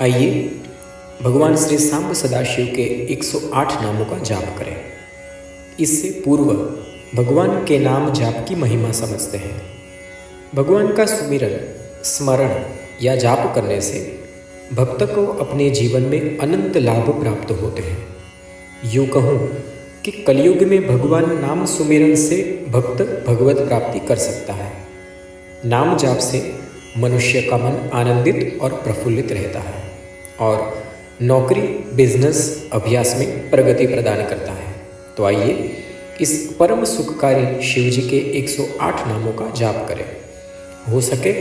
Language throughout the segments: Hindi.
आइए भगवान श्री सांब सदाशिव के 108 नामों का जाप करें। इससे पूर्व भगवान के नाम जाप की महिमा समझते हैं। भगवान का सुमिरन, स्मरण या जाप करने से भक्त को अपने जीवन में अनंत लाभ प्राप्त होते हैं। यूँ कहूँ कि कलयुग में भगवान नाम सुमिरन से भक्त भगवत प्राप्ति कर सकता है। नाम जाप से मनुष्य का मन आनंदित और प्रफुल्लित रहता है और नौकरी, बिजनेस, अभ्यास में प्रगति प्रदान करता है। तो आइए इस परम सुखकारी शिव जी के 108 नामों का जाप करें। हो सके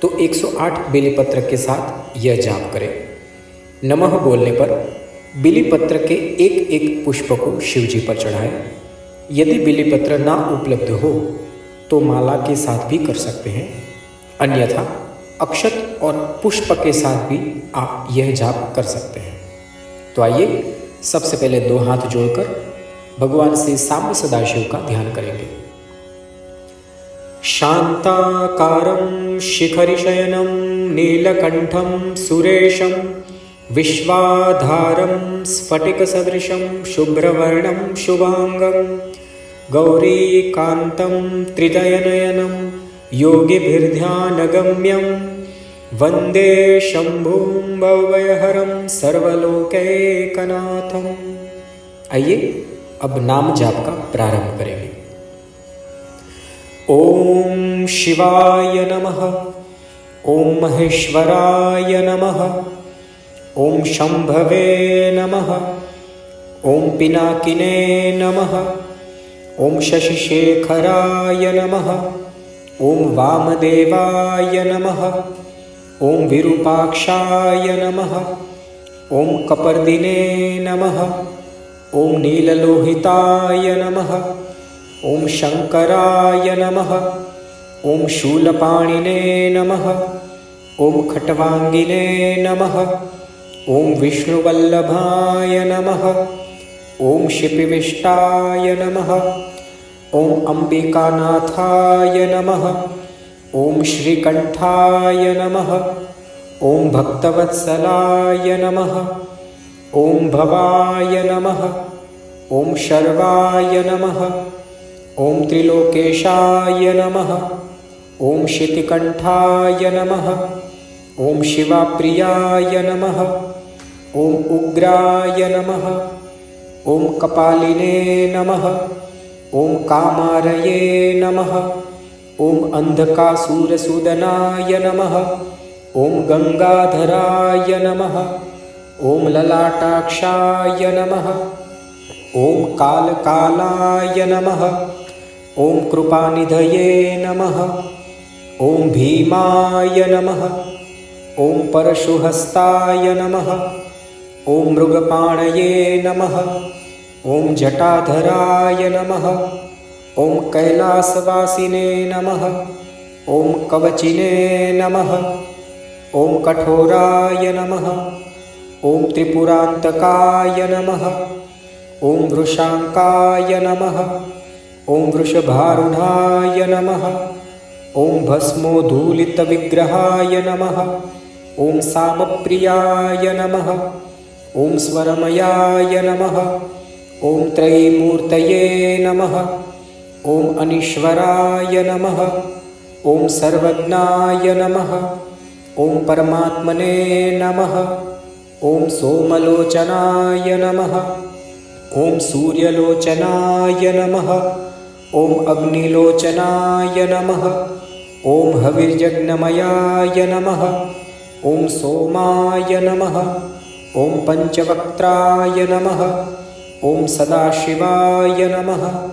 तो 108 बेलीपत्र के साथ यह जाप करें। नमः बोलने पर बेलीपत्र के एक एक पुष्प को शिव जी पर चढ़ाएं। यदि बेलीपत्र ना उपलब्ध हो तो माला के साथ भी कर सकते हैं, अन्यथा अक्षत और पुष्प के साथ भी आप यह जाप कर सकते हैं। तो आइए सबसे पहले दो हाथ जोड़कर भगवान श्री सांब सदाशिव का ध्यान करेंगे। शांताकारं शिखरिशयनं नीलकंठं सुरेशं विश्वाधारं स्फटिकसदृशं शुभ्रवर्णं शुभांगं गौरीकान्तं त्रिदयनयनं योगिभिर्ध्यानगम्यं वन्दे शंभुं भवभयहरं सर्वलोकैकनाथम्। आइए अब नाम जाप का प्रारंभ करेंगे। ओम शिवाय नमः, ओम महेश्वराय नमः, ओम शंभवे नमः, ओम पिनाकिने नमः, ओम शशिशेखराय नमः, ओम वामदेवाय नमः, ओम विरूपाक्षाय नमः, ओम कपर्दिने नमः, ओम नीललोहिताय नमः, ओम शंकराय नमः, ओम शूलपाणिने नमः, ओम खट्वांगिने नमः, ओम विष्णुवल्लभाय नमः, ओम शिपिविष्टाय नमः, ओम अंबिकानाथाय नमः, ओम श्रीकंठाय नमः, ओम भक्तवत्सलाय नमः, ओम भवाय नमः, ओम शर्वाय नमः, ओम त्रिलोकेशाय नमः, ओम शितिकंठाय नमः, ओम शिवाप्रियाय नमः, ओम उग्राय नमः, ओम कपालिने नमः, ओम कामारये नमः, ओम अंधकासुरसूदनाय नमः, ओम गंगाधराय नमः, ओम ललाटाक्षाय नमः, ओम कालकालाय नमः, ओम कृपानिधये नमः, ओम भीमाय नमः, ओम परशुहस्ताय नमः, ओम मृगपाणये नमः, ओम जटाधराय नमः, ओम कैलासवासिने नमः, ओम कवचिने नमः, ओम कठोराय नमः, ओम त्रिपुरांतकाय नमः, ओम वृषांकाय नमः, ओम वृषभारूढ़ाय नमः, ओम भस्मोद्धूलितविग्रहाय नमः, ओम सामप्रियाय नमः, ओम स्वरमयाय नमः, ओम त्रयीमूर्तये नमः, ओम अनीश्वराय नमः, ओम सर्वज्ञाय नमः, ओम परमात्मने नमः, ओम सोमलोचनाय नमः, ओम सूर्यलोचनाय नमः, ओम अग्निलोचनाय नमः, ओम हविर्यज्ञमयाय नमः, ओम सोमाय नमः, ओम पंचवक्त्राय नमः, ओम सदाशिवाय नमः,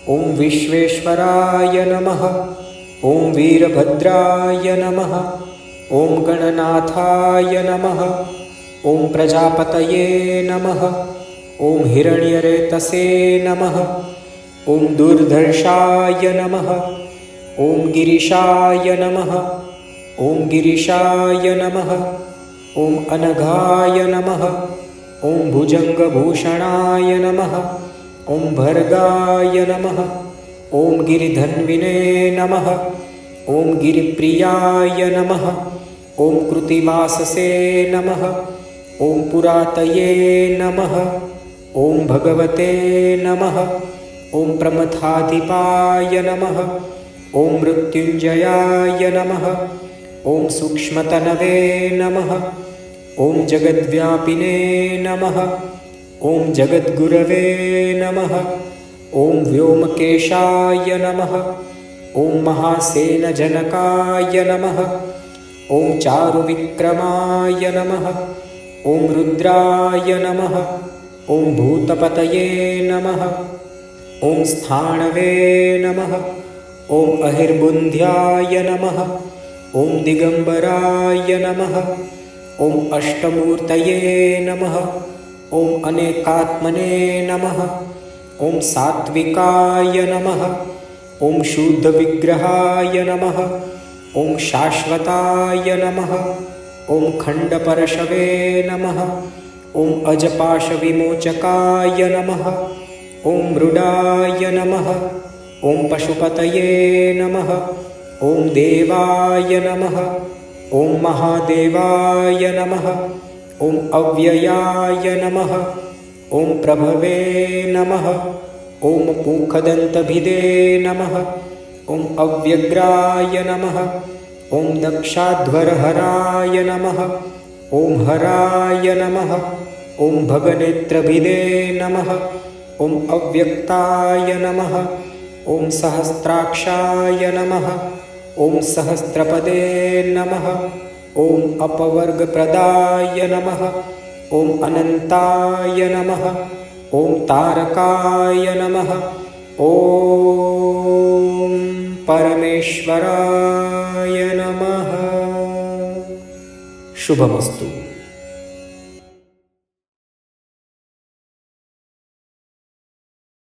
ओम विश्वेश्वराय नमः, ओम वीरभद्राय नमः, ओम गणनाथाय नमः, ओम प्रजापतये नमः, ओम हिरण्यरेतसे नमः, ओम दुर्धर्षाय नमः, ओम गिरिशाय नमः, ओम गिरिशाय नमः, ओम अनघाय नमः, ओम भुजंगभूषणाय नमः, ओम भर्गाय नमः, ओम गिरिधन्विने नमः, ओम गिरिप्रियाय नमः, ॐ कृतिवाससे नमः। ॐ पुरातये नमः। ॐ भगवते नमः। ॐ प्रमथाधिपाय नमः। ॐ मृत्युञ्जयाय नमः। ॐ सूक्ष्मतनवे नमः। ॐ जगद्व्यापिने नमः। ॐ जगद्गुरवे नमः। ॐ व्योमकेशाय नमः। ॐ महासेनजनकाय नमः। ॐ चारुविक्रमाय नमः। ॐ रुद्राय नमः। ॐ भूतपतये नमः। ॐ स्थाणवे नमः। ॐ अहिर्बुन्ध्याय नमः। ॐ दिगम्बराय नमः। ॐ अष्टमूर्तये नमः। ॐ अनेकात्मने नमः। ॐ सात्विकाय नमः। ॐ शुद्धविग्रहाय नमः। ॐ शाश्वताय नमः। ॐ खण्डपरशवे नमः। ॐ अजपाशविमोचकाय नमः। ॐ मृडाय नमः। ॐ पशुपतये नमः। ॐ देवाय नमः। ॐ महादेवाय नमः। ॐ अव्ययाय नमः। ॐ प्रभवे नमः। ॐ पूखदन्तभिदे नमः। ॐ अव्यग्राय नमः। ॐ दक्षाध्वरहराय नमः। ॐ हराय नमः। ॐ भगनेत्रभिदे नमः। ॐ अव्यक्ताय नमः। ॐ सहस्राक्षाय नमः। ॐ सहस्रपदे नमः। ॐ अपवर्गप्रदाय नमः। ॐ अनन्ताय नमः। ॐ तारकाय नमः। ॐ परमेश्वराय नमः। शुभमस्तु।